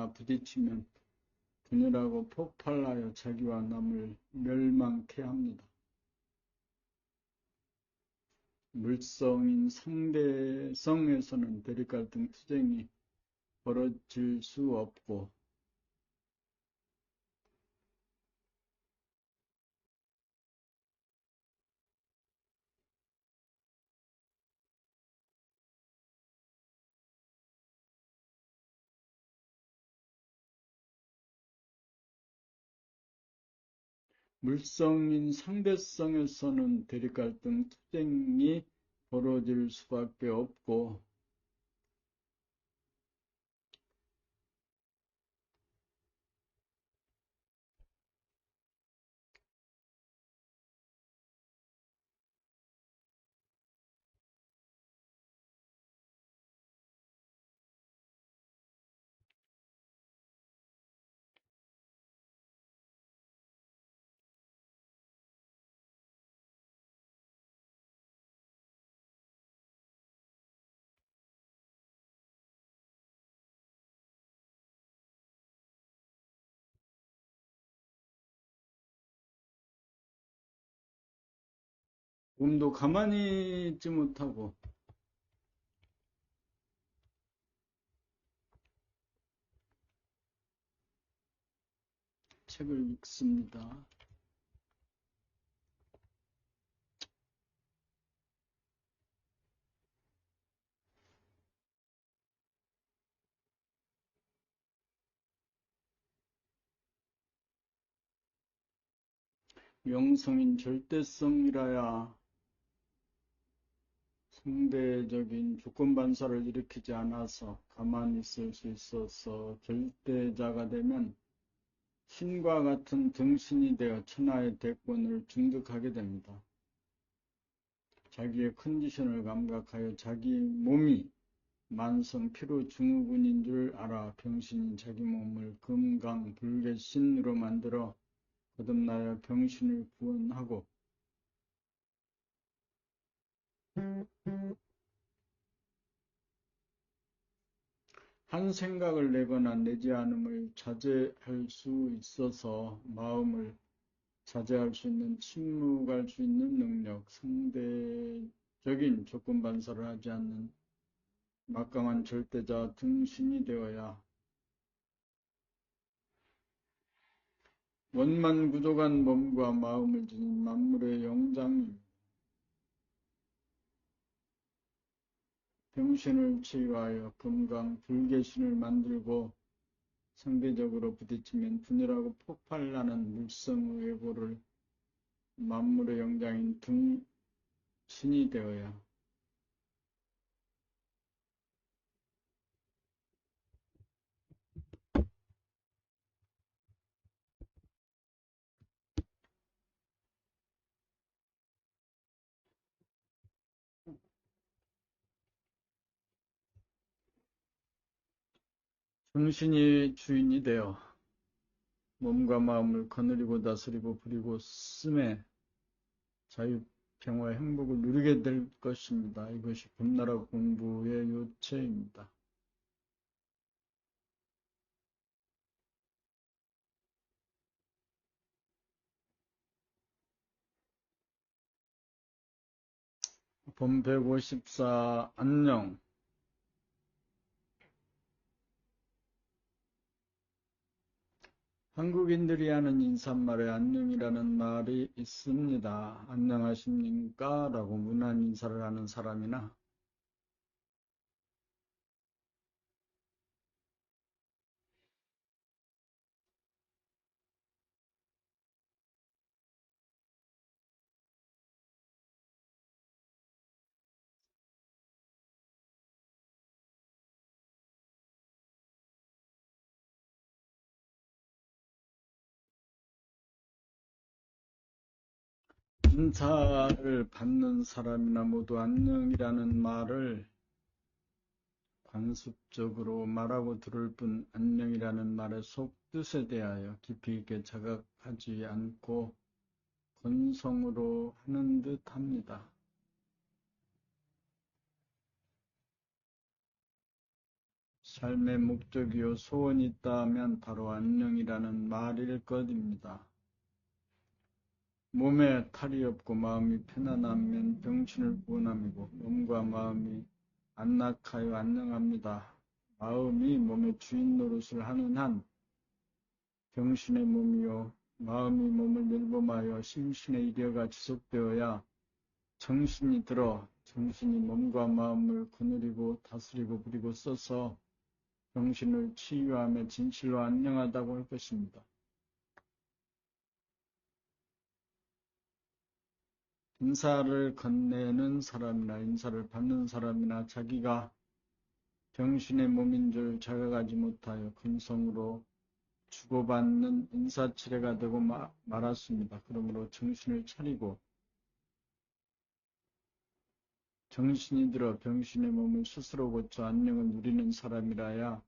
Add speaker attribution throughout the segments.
Speaker 1: 다 부딪히면 분열하고 폭발하여 자기와 남을 멸망케 합니다. 물성인 상대성에서는 대립갈등 투쟁이 벌어질 수 없고 물성인 상대성에서는 대립갈등 투쟁이 벌어질 수밖에 없고 몸도 가만히 있지 못하고 책을 읽습니다. 영성인 절대성이라야 상대적인 조건반사를 일으키지 않아서 가만히 있을 수 있어서 절대자가 되면 신과 같은 등신이 되어 천하의 대권을 중득하게 됩니다. 자기의 컨디션을 감각하여 자기 몸이 만성 피로 증후군인 줄 알아 병신인 자기 몸을 금강불개신으로 만들어 거듭나여 병신을 구원하고 한 생각을 내거나 내지 않음을 자제할 수 있어서 마음을 자제할 수 있는 침묵할 수 있는 능력, 상대적인 조건반사를 하지 않는 막강한 절대자 등신이 되어야 원만구족한 몸과 마음을 지닌 만물의 영장이 병신을 치유하여 금강 불개신을 만들고 상대적으로 부딪히면 분열하고 폭발나는 물성의 외고를 만물의 영장인 등신이 되어야 등신이 주인이 되어 몸과 마음을 거느리고 다스리고 부리고 쓰매 자유, 평화, 행복을 누리게 될 것입니다. 이것이 금나라 공부의 요체입니다. 본 154 안녕. 한국인들이 하는 인사말에 안녕이라는 말이 있습니다. 안녕하십니까? 라고 문안 인사를 하는 사람이나 인사를 받는 사람이나 모두 안녕이라는 말을 관습적으로 말하고 들을 뿐 안녕이라는 말의 속뜻에 대하여 깊이 있게 자각하지 않고 건성으로 하는 듯 합니다. 삶의 목적이요 소원이 있다면 바로 안녕이라는 말일 것입니다. 몸에 탈이 없고 마음이 편안하면 병신을 구원함이고 몸과 마음이 안락하여 안녕합니다. 마음이 몸의 주인 노릇을 하는 한 병신의 몸이요 마음이 몸을 밀범하여 심신의 이려가 지속되어야 정신이 들어 정신이 몸과 마음을 거느리고 다스리고 부리고 써서 정신을 치유하며 진실로 안녕하다고 할 것입니다. 인사를 건네는 사람이나 인사를 받는 사람이나 자기가 병신의 몸인 줄 자각하지 못하여 근성으로 주고받는 인사치레가 되고 말았습니다. 그러므로 정신을 차리고 정신이 들어 병신의 몸을 스스로 고쳐 안녕을 누리는 사람이라야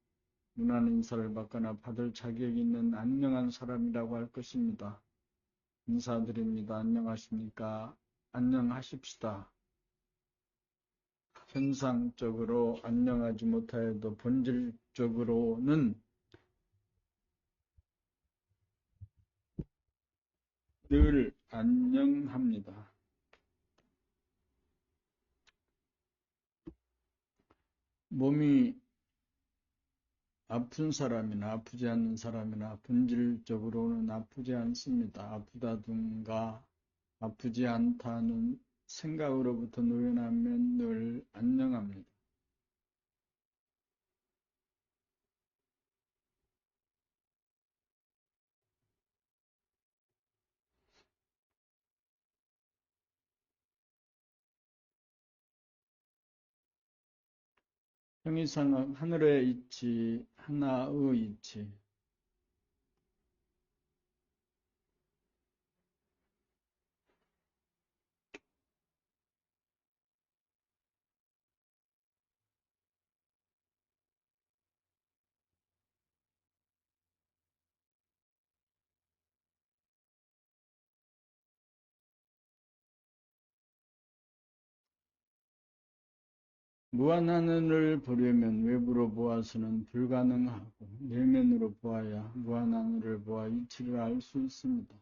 Speaker 1: 무난 인사를 받거나 받을 자격이 있는 안녕한 사람이라고 할 것입니다. 인사드립니다. 안녕하십니까? 안녕하십시다. 현상적으로 안녕하지 못하여도 본질적으로는 늘 안녕합니다. 몸이 아픈 사람이나 아프지 않는 사람이나 본질적으로는 아프지 않습니다. 아프다든가 아프지 않다는 생각으로부터 노연하면 늘 안녕합니다. 형이상은 하늘의 이치, 하나의 이치. 무한하늘을 보려면 외부로 보아서는 불가능하고 내면으로 보아야 무한하늘을 보아 이치를 알 수 있습니다.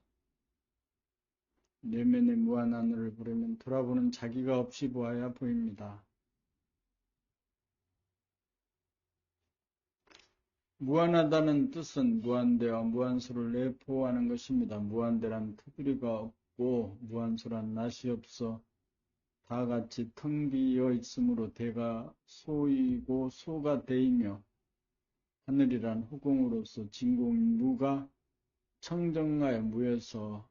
Speaker 1: 내면의 무한하늘을 보려면 돌아보는 자기가 없이 보아야 보입니다. 무한하다는 뜻은 무한대와 무한소를 내포하는 것입니다. 무한대란 테두리가 없고 무한소란 낯이 없어 다 같이 텅 비어 있으므로 대가 소이고 소가 대이며 하늘이란 허공으로서 진공인 무가 청정하여 무에서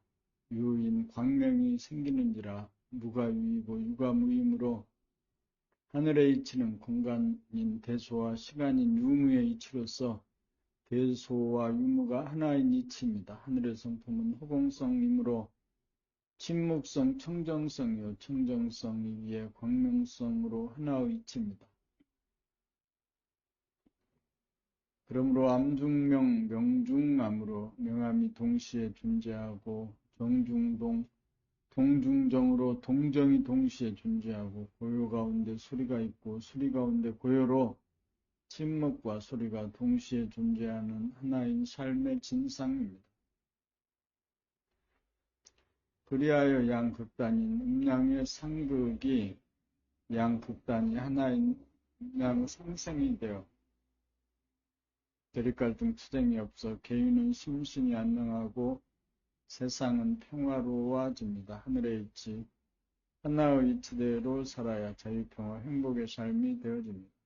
Speaker 1: 유인 광명이 생기는지라 무가 유이고 유가 무이므로 하늘의 이치는 공간인 대소와 시간인 유무의 이치로서 대소와 유무가 하나인 이치입니다. 하늘의 성품은 허공성이므로 침묵성, 청정성이요 청정성이기에 광명성으로 하나의 이치입니다. 그러므로 암중명, 명중암으로 명암이 동시에 존재하고 정중동, 동중정으로 동정이 동시에 존재하고 고요 가운데 소리가 있고 소리 가운데 고요로 침묵과 소리가 동시에 존재하는 하나인 삶의 진상입니다. 그리하여 양극단인 음양의 상극이 양극단이 하나인 음양상생이 되어 대립갈등 투쟁이 없어 개인은 심신이 안녕하고 세상은 평화로워집니다. 하늘의 이치, 하나의 이치대로 살아야 자유평화, 행복의 삶이 되어집니다.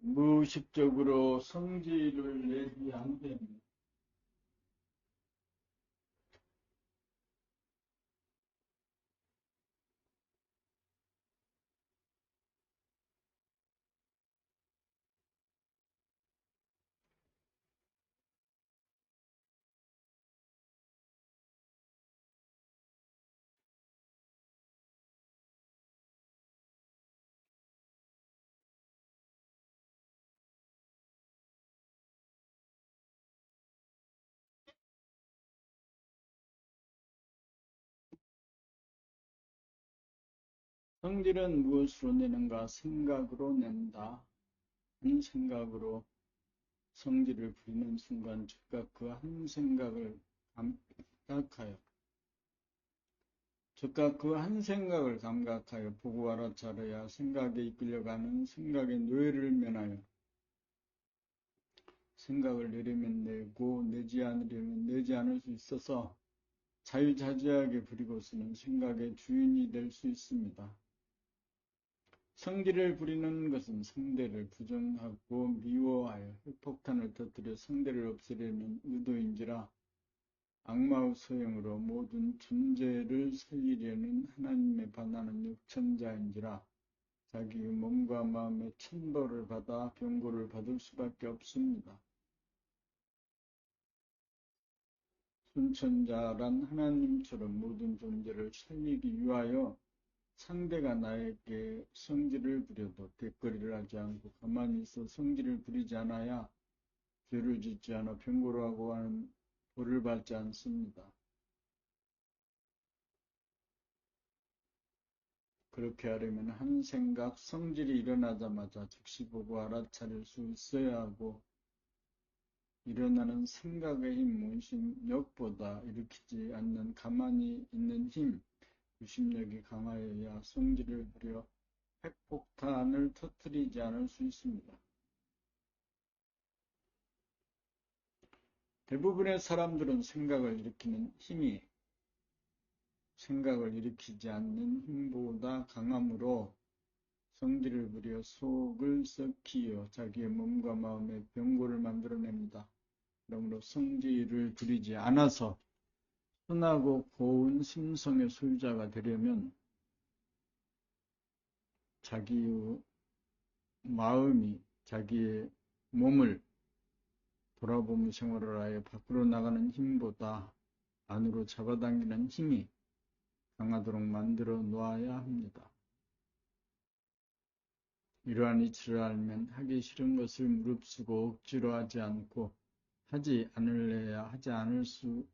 Speaker 1: 무의식적으로 성질을 내지 않습니다. 성질은 무엇으로 내는가? 생각으로 낸다. 한 생각으로 성질을 부리는 순간 즉각 그 한 생각을 감각하여 즉각 그 한 생각을 감각하여 보고 알아차려야 생각에 이끌려가는 생각의 노예를 면하여 생각을 내려면 내고 내지 않으려면 내지 않을 수 있어서 자유자재하게 부리고서는 생각의 주인이 될 수 있습니다. 성질을 부리는 것은 상대를 부정하고 미워하여 핵폭탄을 터뜨려 상대를 없애려는 의도인지라 악마의 소형으로 모든 존재를 살리려는 하나님의 반하는 역천자인지라 자기의 몸과 마음의 천벌을 받아 병고를 받을 수밖에 없습니다. 순천자란 하나님처럼 모든 존재를 살리기 위하여 상대가 나에게 성질을 부려도 대거리를 하지 않고 가만히 있어 성질을 부리지 않아야 죄를 짓지 않아 병고를 하고 하는 벌을 받지 않습니다. 그렇게 하려면 한 생각, 성질이 일어나자마자 즉시 보고 알아차릴 수 있어야 하고 일어나는 생각의 힘, 문심력보다 일으키지 않는 가만히 있는 힘, 구심력이 강하여야 성질을 부려 핵폭탄을 터뜨리지 않을 수 있습니다. 대부분의 사람들은 생각을 일으키는 힘이 생각을 일으키지 않는 힘보다 강함으로 성질을 부려 속을 썩히어 자기의 몸과 마음의 병고를 만들어냅니다. 그러므로 성질을 부리지 않아서 순하고 고운 심성의 소유자가 되려면 자기의 마음이 자기의 몸을 돌아보며 생활을 하여 밖으로 나가는 힘보다 안으로 잡아당기는 힘이 강하도록 만들어 놓아야 합니다. 이러한 이치를 알면 하기 싫은 것을 무릅쓰고 억지로 하지 않고 하지 않을래야 하지 않을 수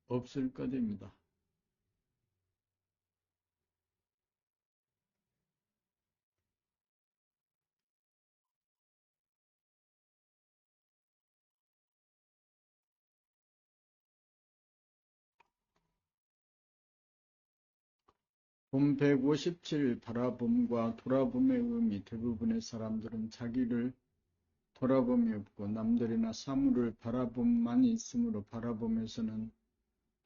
Speaker 1: 없을 것입니다. 본 157 바라봄과 돌아봄의 의미 대부분의 사람들은 자기를 돌아봄이 없고 남들이나 사물을 바라봄만이 있으므로 바라봄에서는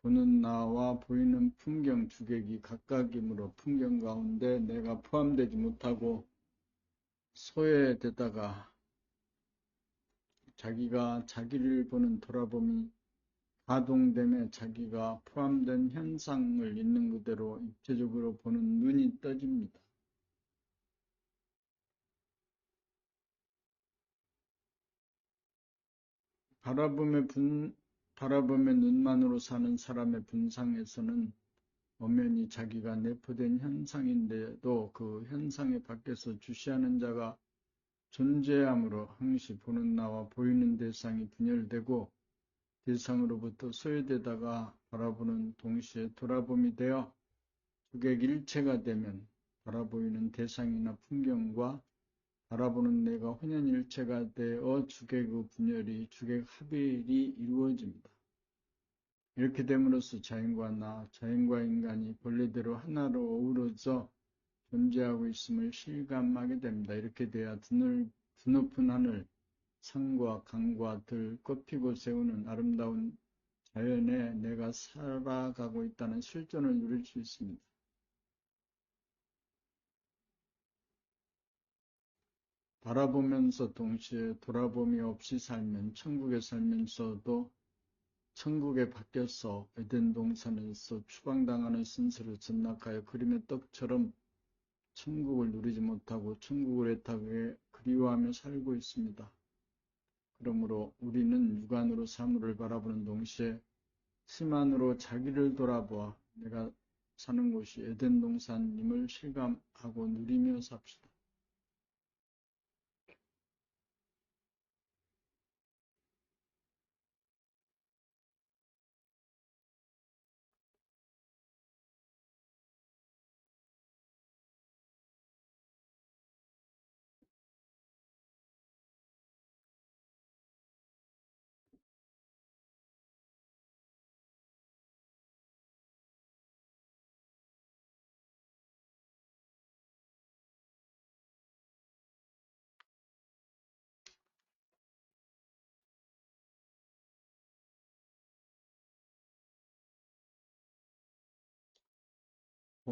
Speaker 1: 보는 나와 보이는 풍경 주객이 각각이므로 풍경 가운데 내가 포함되지 못하고 소외되다가 자기가 자기를 보는 돌아봄이 가동됨에 자기가 포함된 현상을 있는 그대로 입체적으로 보는 눈이 떠집니다. 바라봄의 눈만으로 사는 사람의 분상에서는 엄연히 자기가 내포된 현상인데도 그 현상의 밖에서 주시하는 자가 존재함으로 항시 보는 나와 보이는 대상이 분열되고 대상으로부터 소외되다가 바라보는 동시에 돌아봄이 되어 주객 일체가 되면 바라보이는 대상이나 풍경과 바라보는 내가 혼연일체가 되어 주객의 분열이 주객 합일이 이루어집니다. 이렇게 됨으로써 자연과 나, 자연과 인간이 본래대로 하나로 어우러져 존재하고 있음을 실감하게 됩니다. 이렇게 돼야 드높은 하늘, 산과 강과 들, 꽃피고 세우는 아름다운 자연에 내가 살아가고 있다는 실존을 누릴 수 있습니다. 바라보면서 동시에 돌아봄이 없이 살면 천국에 살면서도 천국에 바뀌어서 에덴 동산에서 추방당하는 신세를 전락하여 그림의 떡처럼 천국을 누리지 못하고 천국을 애타게 그리워하며 살고 있습니다. 그러므로 우리는 육안으로 사물을 바라보는 동시에 심안으로 자기를 돌아보아 내가 사는 곳이 에덴 동산임을 실감하고 누리며 삽시다.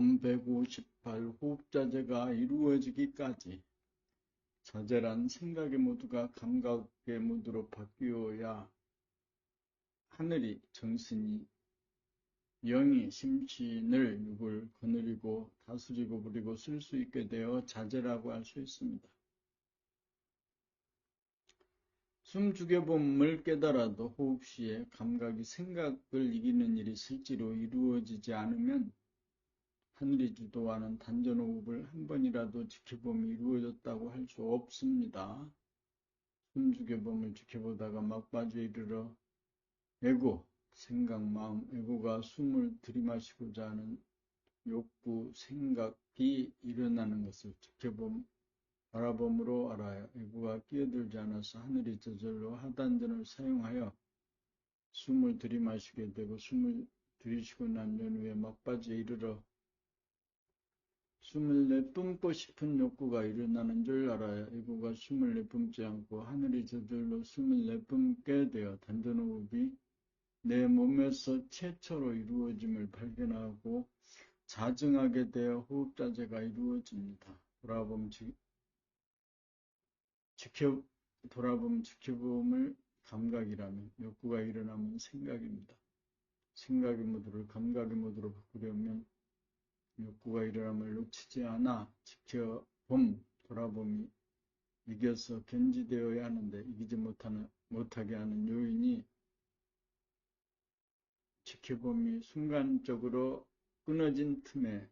Speaker 1: 본 158 호흡자재가 이루어지기까지 자재란 생각의 모두가 감각의 모두로 바뀌어야 하늘이 정신이 영이 심신을 육을 거느리고 다스리고 부리고 쓸 수 있게 되어 자재라고 할 수 있습니다. 숨 죽여봄을 깨달아도 호흡 시에 감각이 생각을 이기는 일이 실제로 이루어지지 않으면 하늘이 주도하는 단전호흡을 한 번이라도 지켜봄이 이루어졌다고 할 수 없습니다. 숨 죽여봄을 지켜보다가 막바지에 이르러 에고, 생각, 마음, 에고가 숨을 들이마시고자 하는 욕구, 생각이 일어나는 것을 바라봄으로 알아야 에고가 끼어들지 않아서 하늘이 저절로 하단전을 사용하여 숨을 들이마시게 되고 숨을 들이쉬고 난 연후에 막바지에 이르러 숨을 내뿜고 싶은 욕구가 일어나는 줄 알아야 에고가 숨을 내뿜지 않고 하늘이 저절로 숨을 내뿜게 되어 단전호흡이 내 몸에서 최초로 이루어짐을 발견하고 자증하게 되어 호흡자재가 이루어집니다. 돌아봄 지켜봄을 감각이라면 욕구가 일어나면 생각입니다. 생각의 모드를 감각의 모드로 바꾸려면 욕구가 일어남을 놓치지 않아 돌아봄이 이겨서 견지되어야 하는데 이기지 못하게 하는 요인이 지켜봄이 순간적으로 끊어진 틈에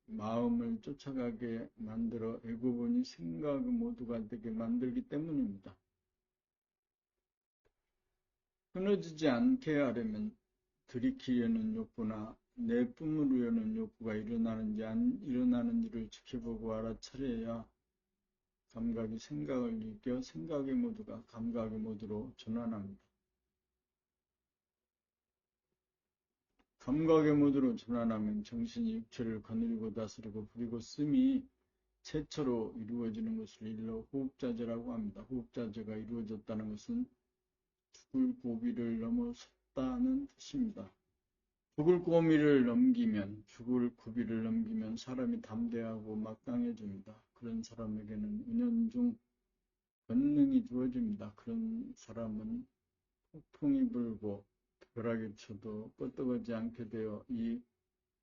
Speaker 1: 마음을 쫓아가게 만들어 에고본이 생각의 모두가 되게 만들기 때문입니다. 끊어지지 않게 하려면 들이키려는 욕구나 내뿜으려는 욕구가 일어나는지 안 일어나는지를 지켜보고 알아차려야 감각이 생각을 이겨 생각의 모두가 감각의 모두로 전환합니다. 감각의 모두로 전환하면 정신이 육체를 거느리고 다스리고 부리고 씀이 최초로 이루어지는 것을 일러 호흡자재라고 합니다. 호흡자재가 이루어졌다는 것은 죽을 고비를 넘어섰다는 뜻입니다. 죽을 고비를 넘기면 사람이 담대하고 막강해집니다. 그런 사람에게는 은연중 권능이 주어집니다. 그런 사람은 폭풍이 불고 벼락이 쳐도 끄떡하지 않게 되어 이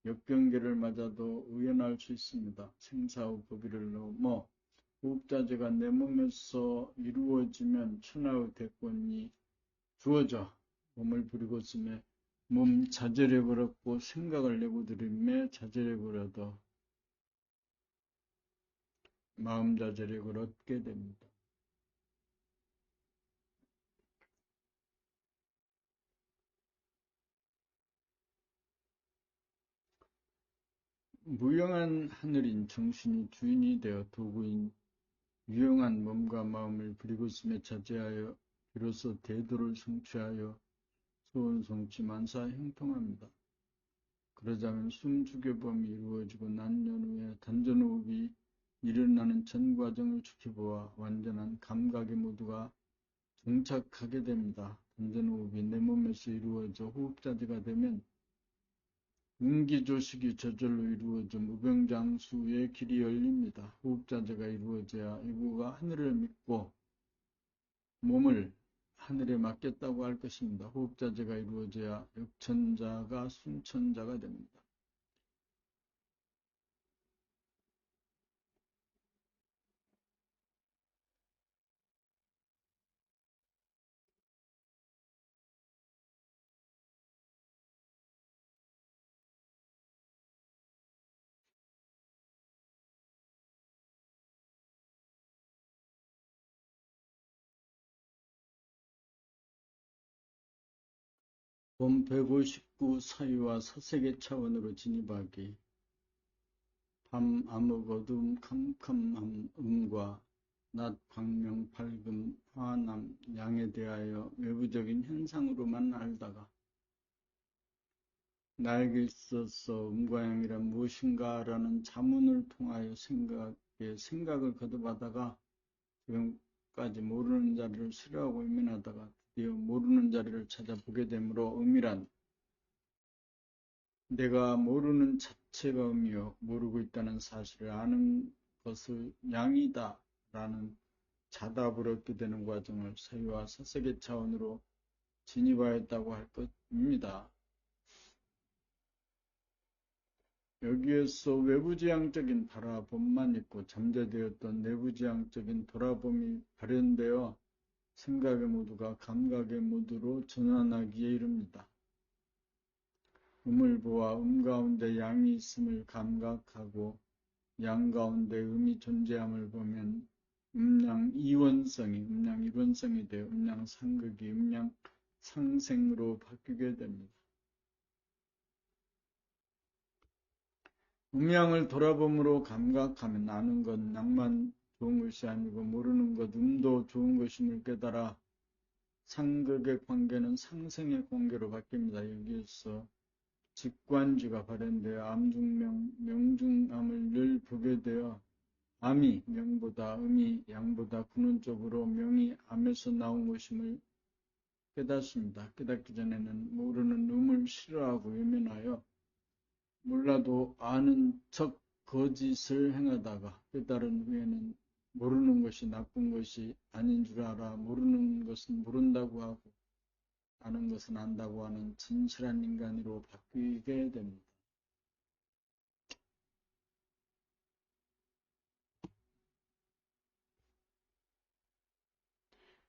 Speaker 1: 역경계를 맞아도 의연할 수 있습니다. 생사의 고비를 넘어 호흡자재가 내 몸에서 이루어지면 천하의 대권이 주어져 몸을 부리고 있음에 몸 자재를 버렸고 생각을 내고 들임에 자재를 버려도 마음 자재를 얻게 됩니다. 무용한 하늘인 정신이 주인이 되어 도구인 유용한 몸과 마음을 부리고 있음에 자제하여 비로소 대도를 성취하여 소원 성취 만사 형통합니다. 그러자면 숨 죽여봄이 이루어지고 난 연후에 단전호흡이 일어나는 전 과정을 지켜보아 완전한 감각의 모두가 정착하게 됩니다. 단전호흡이 내 몸에서 이루어져 호흡자재가 되면 운기조식이 저절로 이루어져 무병장수의 길이 열립니다. 호흡자재가 이루어져야 이구가 하늘을 믿고 몸을 하늘에 맡겼다고 할 것입니다. 호흡자재가 이루어져야 역천자가 순천자가 됩니다. 본 159 사유와 사색의 차원으로 진입하기. 밤 암흑 어두움 캄캄함 음과 낮 광명 밝음 화남 양에 대하여 외부적인 현상으로만 알다가 나에게 있어서 음과 양이란 무엇인가라는 자문을 통하여 생각을 거듭하다가 지금까지 모르는 자리를 싫어하고 외면하다가 드디어 모르는 자리를 찾아보게 되므로 음이란 내가 모르는 자체가 음이요 모르고 있다는 사실을 아는 것을 양이다 라는 자답을 얻게 되는 과정을 사유와 사색의 차원으로 진입하였다고 할 것입니다. 여기에서 외부지향적인 바라봄만 있고 잠재되었던 내부지향적인 돌아봄이 발현되어 생각의 모두가 감각의 모두로 전환하기에 이릅니다. 음을 보아 가운데 양이 있음을 감각하고 양 가운데 음이 존재함을 보면 음양 이원성이 되어 음양 상극이 음양 상생으로 바뀌게 됩니다. 음양을 돌아봄으로 감각하면 아는 것 양만 좋은 것이 아니고 모르는 것 음도 좋은 것임을 깨달아 상극의 관계는 상생의 관계로 바뀝니다. 여기에서 직관주가 발현되어 암중명, 명중암을 늘 보게 되어 암이 명보다 음이 양보다 근원적으로 명이 암에서 나온 것임을 깨닫습니다. 깨닫기 전에는 모르는 음을 싫어하고 외면하여 몰라도 아는 척 거짓을 행하다가 깨달은 후에는 모르는 것이 나쁜 것이 아닌 줄 알아 모르는 것은 모른다고 하고 아는 것은 안다고 하는 진실한 인간으로 바뀌게 됩니다.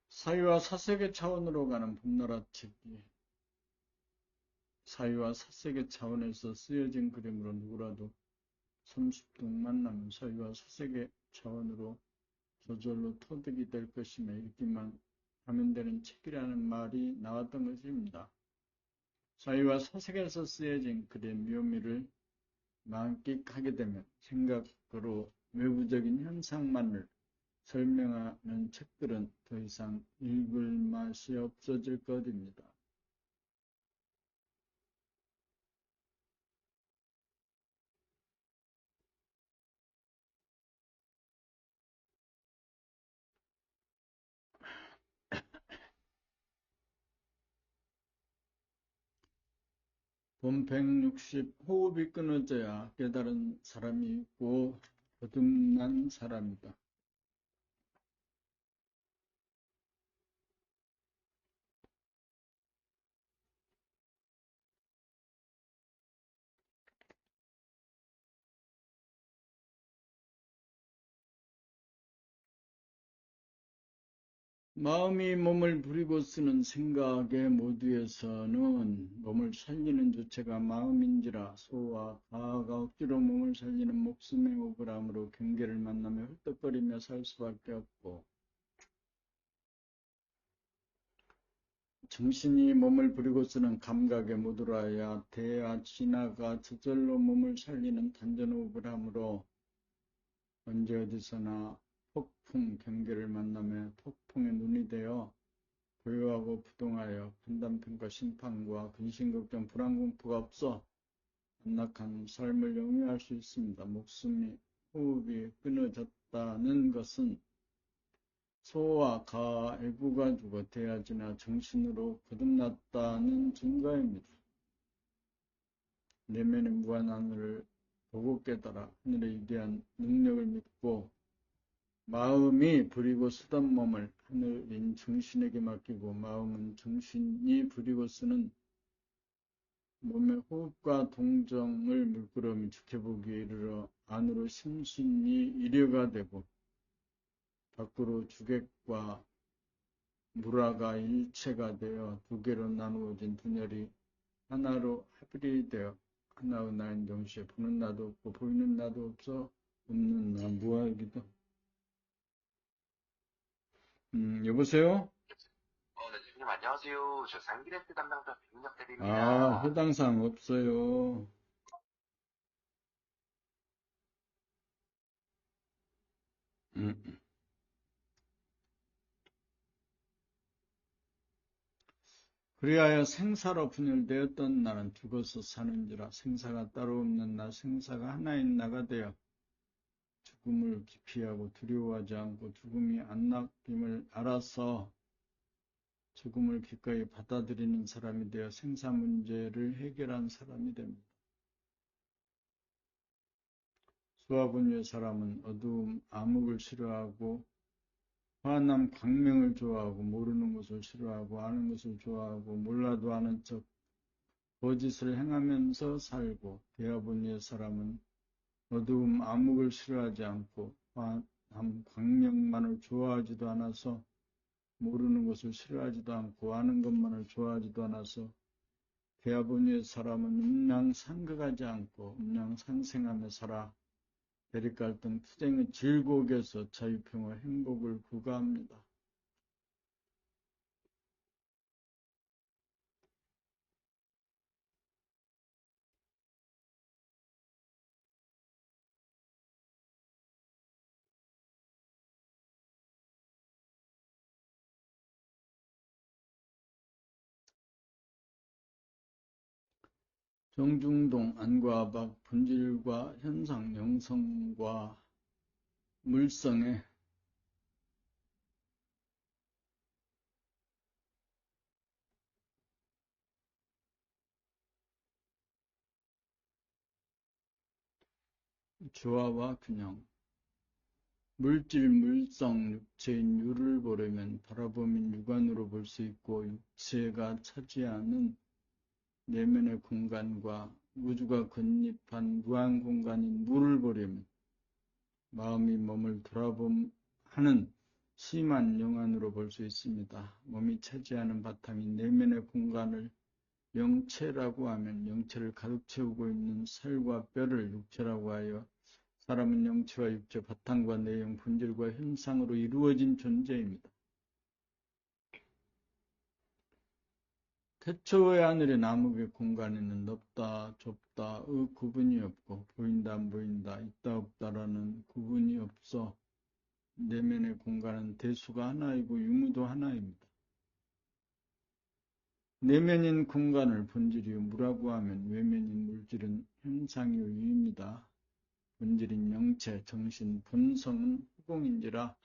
Speaker 1: 사유와 사색의 차원으로 가는 봄나라 책이 사유와 사색의 차원에서 쓰여진 그림으로 누구라도 30등 만나면 사유와 사색의 차원으로 저절로 터득이 될 것이며 읽기만 하면 되는 책이라는 말이 나왔던 것입니다. 사유와 사색에서 쓰여진 글의 묘미를 만끽하게 되면 생각으로 외부적인 현상만을 설명하는 책들은 더 이상 읽을 맛이 없어질 것입니다. 본 160 호흡이 끊어져야 깨달은 사람이 있고 거듭난 사람이다. 마음이 몸을 부리고 쓰는 생각의 모두에서는 몸을 살리는 주체가 마음인지라 소와 가가 억지로 몸을 살리는 목숨의 억울함으로 경계를 만나며 헐떡거리며 살 수밖에 없고 정신이 몸을 부리고 쓰는 감각의 모두라야 대하 진화가 저절로 몸을 살리는 단전호흡을함으로 언제 어디서나 폭풍 경계를 만나며 폭풍의 눈이 되어 고요하고 부동하여 판단평가 심판과 근심걱정 불안공포가 없어 안락한 삶을 영위할 수 있습니다. 목숨이 호흡이 끊어졌다는 것은 소와 가, 애구가 죽어 대하지나 정신으로 거듭났다는 증거입니다. 내면의 무한 하늘을 보고 깨달아 하늘의 위대한 능력을 믿고 마음이 부리고 쓰던 몸을 하늘인 정신에게 맡기고 마음은 정신이 부리고 쓰는 몸의 호흡과 동정을 물끄러미 지켜보기에 이르러 안으로 심신이 이려가 되고 밖으로 주객과 무라가 일체가 되어 두 개로 나누어진 분열이 하나로 합일이 되어 하나의 나인 동시에 보는 나도 없고 보이는 나도 없어 없는 나 무아이기도. 여보세요?
Speaker 2: 네, 대표님 안녕하세요. 저 상기레스 담당자 백력 대리입니다.
Speaker 1: 해당사항 없어요. 음. 그리하여 생사로 분열되었던 나는 죽어서 사는지라 생사가 따로 없는 나 생사가 하나인 나가 되어 죽음을 기피하고 두려워하지 않고 죽음이 안 낚임을 알아서 죽음을 기꺼이 받아들이는 사람이 되어 생사 문제를 해결한 사람이 됩니다. 수아분유의 사람은 어두움, 암흑을 싫어하고 화남, 광명을 좋아하고 모르는 것을 싫어하고 아는 것을 좋아하고 몰라도 아는 척 거짓을 행하면서 살고 대아분유의 사람은 어두움, 암흑을 싫어하지 않고 화남, 광명만을 좋아하지도 않아서 모르는 것을 싫어하지도 않고 아는 것만을 좋아하지도 않아서 대아분유의 사람은 음양상극하지 않고 음양상생하며 살아 대립갈등, 투쟁의 질곡에서 자유평화, 행복을 구가합니다. 정중동, 안과 박, 분질과 현상, 영성과 물성의 조화와 균형, 물질, 물성, 육체인 유를 보려면 바라보면 육안으로 볼 수 있고 육체가 차지하는 내면의 공간과 우주가 건립한 무한 공간인 무를 보려면 마음이 몸을 하는 심한 영안으로 볼 수 있습니다. 몸이 차지하는 바탕인 내면의 공간을 영체라고 하면 영체를 가득 채우고 있는 살과 뼈를 육체라고 하여 사람은 영체와 육체, 바탕과 내용, 본질과 현상으로 이루어진 존재입니다. 태초의 하늘의 나무의 공간에는 넓다, 좁다의 구분이 없고 보인다, 안 보인다, 있다, 없다라는 구분이 없어 내면의 공간은 대수가 하나이고 유무도 하나입니다. 내면인 공간을 본질이요 무라고 하면 외면인 물질은 현상이요 유입니다. 본질인 영체, 정신, 본성은 후공인지라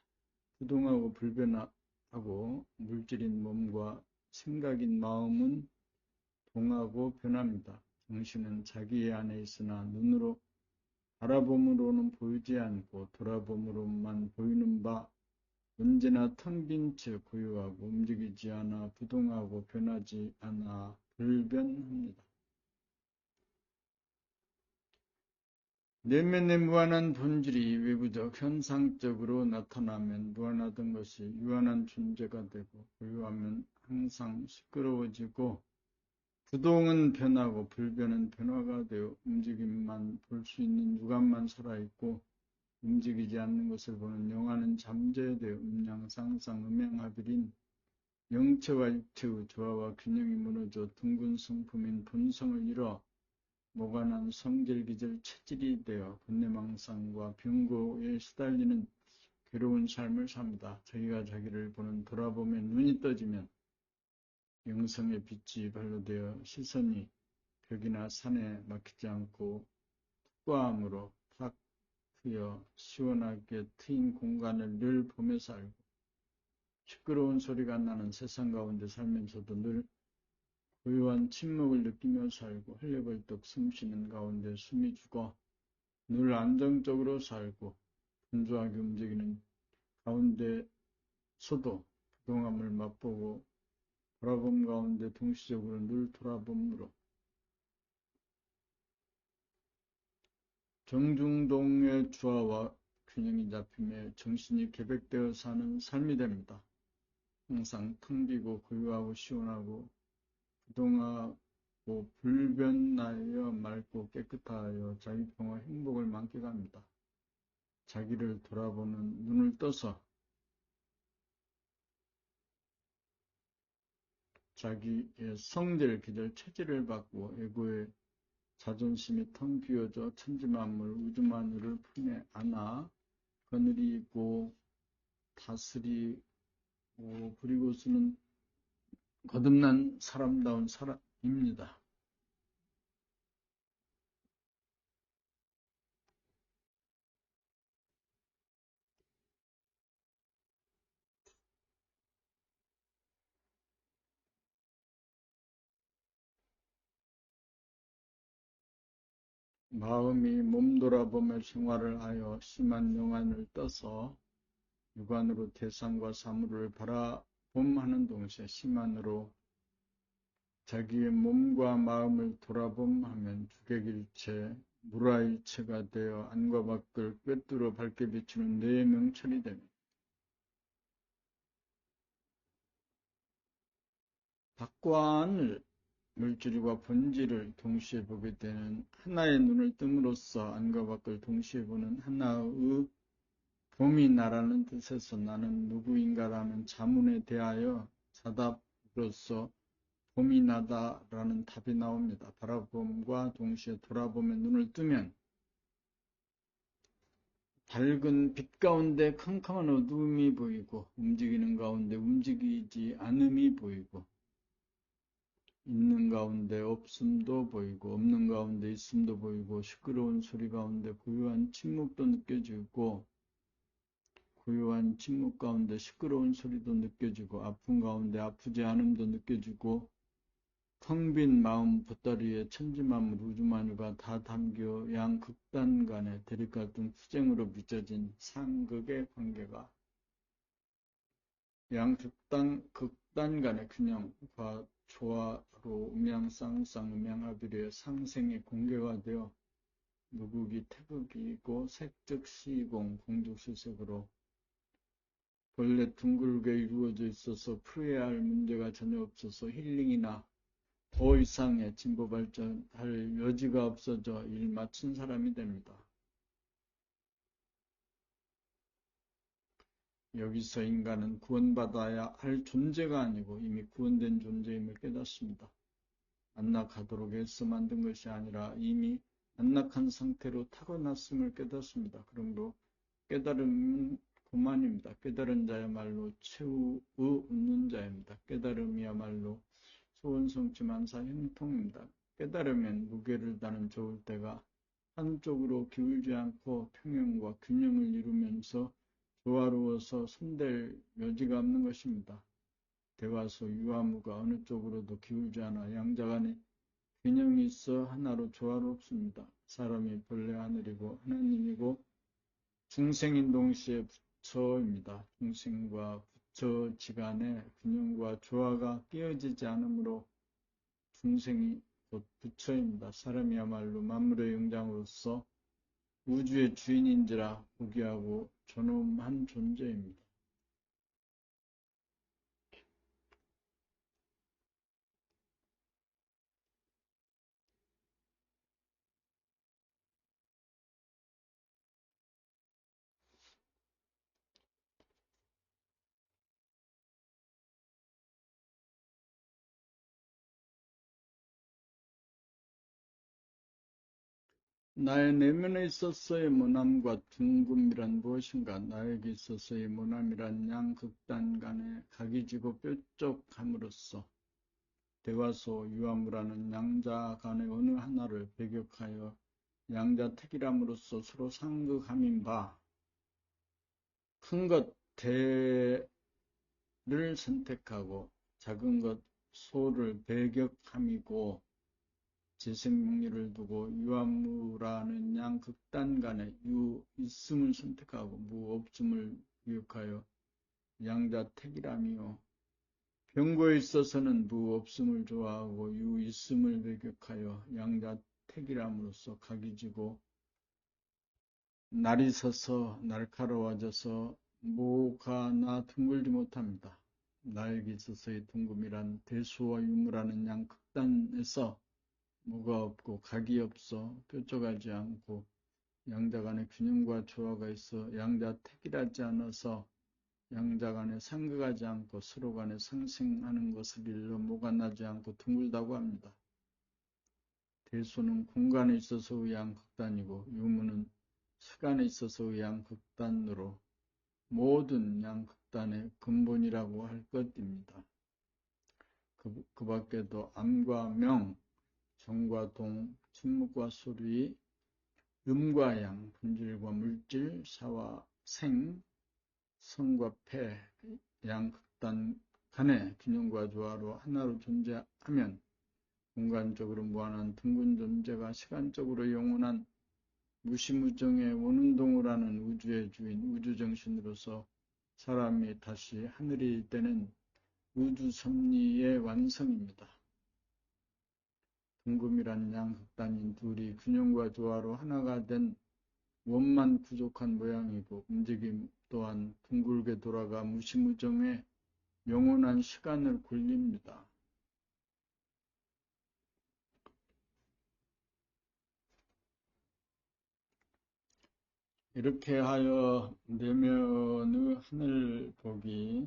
Speaker 1: 부동하고 불변하고 물질인 몸과 생각인 마음은 동하고 변합니다. 정신은 자기 안에 있으나 눈으로 바라봄으로는 보이지 않고 돌아봄으로만 보이는 바 언제나 텅 빈 채 고요하고 움직이지 않아 부동하고 변하지 않아 불변합니다. 내면의 무한한 본질이 외부적 현상적으로 나타나면 무한하던 것이 유한한 존재가 되고 고요하면 항상 시끄러워지고 부동은 변하고 불변은 변화가 되어 움직임만 볼 수 있는 육안만 살아있고 움직이지 않는 것을 보는 영화는 잠재되어 음양상상 음양합일인 영체와 육체의 조화와 균형이 무너져 둥근 성품인 본성을 잃어 모관한 성질기질 체질이 되어 번뇌망상과 병고에 시달리는 괴로운 삶을 삽니다. 자기가 자기를 보는 돌아보면 눈이 떠지면 영성의 빛이 발로되어 시선이 벽이나 산에 막히지 않고 툭과함으로 탁 트여 시원하게 트인 공간을 늘 보며 살고 시끄러운 소리가 나는 세상 가운데 살면서도 늘 고요한 침묵을 느끼며 살고 헐레벌떡 숨쉬는 가운데 숨이 죽어 늘 안정적으로 살고 분주하게 움직이는 가운데서도 부동함을 맛보고 돌아봄 가운데 동시적으로 늘 돌아봄으로 정중동의 조화와 균형이 잡히며 정신이 계백되어 사는 삶이 됩니다. 항상 텅 비고 고요하고 시원하고 부동하고 불변하여 맑고 깨끗하여 자기평화 행복을 만끽합니다. 자기를 돌아보는 눈을 떠서 자기의 성질, 기질, 체질을 바꾸어 에고의 자존심이 텅 비어져 천지만물, 우주만물을 품에 안아 거느리고 다스리고 그리고서는 거듭난 사람다운 사람입니다. 마음이 몸돌아보며 생활을 하여 심한 영안을 떠서 육안으로 대상과 사물을 바라봄하는 동시에 심한으로 자기의 몸과 마음을 돌아봄하면 주객일체, 무라일체가 되어 안과 밖을 꿰뚫어 밝게 비추는 뇌의 명철이 됩니다. 밖과 안을, 물질과 본질을 동시에 보게 되는 하나의 눈을 뜸으로써 안과 밖을 동시에 보는 하나의 봄이 나라는 뜻에서 나는 누구인가라는 자문에 대하여 자답으로서 봄이 나다라는 답이 나옵니다. 바라봄과 동시에 돌아보며 눈을 뜨면 밝은 빛 가운데 캄캄한 어두움이 보이고 움직이는 가운데 움직이지 않음이 보이고 있는 가운데 없음도 보이고 없는 가운데 있음도 보이고 시끄러운 소리 가운데 고요한 침묵도 느껴지고 고요한 침묵 가운데 시끄러운 소리도 느껴지고 아픔 가운데 아프지 않음도 느껴지고 텅 빈 마음 보따리에 천지만물 우주만유가 다 담겨 양 극단 간의 대립같은 투쟁으로 빚어진 상극의 관계가 양 극단 간의 균형과 조화로 음양쌍쌍 음양합일의 상생의 공개가 되어 무극이 태극이고 색즉 시공 공죽실색으로 본래 둥글게 이루어져 있어서 풀어야 할 문제가 전혀 없어서 힐링이나 더 이상의 진보 발전할 여지가 없어져 일 마친 사람이 됩니다. 여기서 인간은 구원받아야 할 존재가 아니고 이미 구원된 존재임을 깨닫습니다. 안락하도록 애써 만든 것이 아니라 이미 안락한 상태로 타고났음을 깨닫습니다. 그러므로 깨달음은 고만입니다. 깨달은 자야말로 최후의 웃는 자입니다. 깨달음이야말로 소원성취만사 형통입니다. 깨달으면 무게를 다는 좋을 때가 한쪽으로 기울지 않고 평형과 균형을 이루면서 조화로워서 손댈 여지가 없는 것입니다. 대화소 유화무가 어느 쪽으로도 기울지 않아 양자 간에 균형이 있어 하나로 조화롭습니다. 사람이 본래 하늘이고 하나님이고 중생인 동시에 부처입니다. 중생과 부처지간에 균형과 조화가 끼어지지 않으므로 중생이 곧 부처입니다. 사람이야말로 만물의 영장으로서 우주의 주인인지라 무기하고 존엄한 존재입니다. 나의 내면에 있어서의 모남과 둥금이란 무엇인가? 나에게 있어서의 모남이란 양극단 간의 각이지고 뾰족함으로써 대화소 유화무라는 양자 간의 어느 하나를 배격하여 양자택이람으로써 서로 상극함인 바 큰 것 대를 선택하고 작은 것 소를 배격함이고 재생명리를 두고 유한무라는 양극단 간의 유 있음을 선택하고 무 없음을 비욕하여 양자택이라며 병고에 있어서는 무 없음을 좋아하고 유 있음을 배격하여 양자택이람으로써 각이지고 날이 서서 날카로워져서 모가 나 둥글지 못합니다. 나에게 있어서의 둥금이란 대수와 유무라는 양극단에서 무가 없고 각이 없어 뾰족하지 않고 양자 간의 균형과 조화가 있어 양자택일하지 않아서 양자 간에 상극하지 않고 서로 간에 상생하는 것을 일러 모가 나지 않고 둥글다고 합니다. 대수는 공간에 있어서의 양극단이고 유무는 시간에 있어서의 양극단으로 모든 양극단의 근본이라고 할 것입니다. 그 밖에도 암과 명, 정과 동, 침묵과 소리, 음과 양, 본질과 물질, 사와 생, 성과 폐, 양극단 간의 균형과 조화로 하나로 존재하면 공간적으로 무한한 둥근 존재가 시간적으로 영원한 무시무정의 원운동을 하는 우주의 주인, 우주정신으로서 사람이 다시 하늘이 되는 우주섭리의 완성입니다. 둥금이란 양극단인 둘이 균형과 조화로 하나가 된 원만 부족한 모양이고 움직임 또한 둥글게 돌아가 무시무정의 영원한 시간을 굴립니다. 이렇게 하여 내면의 하늘 보기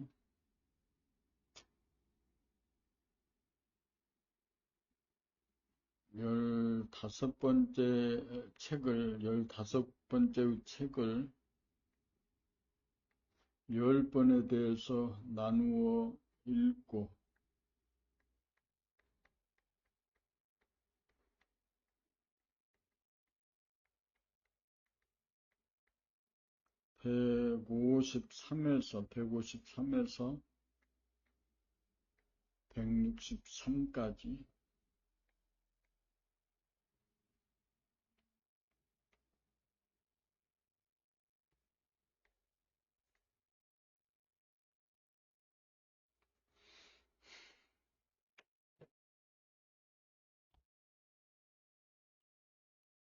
Speaker 1: 15번째 책을, 15번째 책을 10번에 대해서 나누어 읽고 153에서 163까지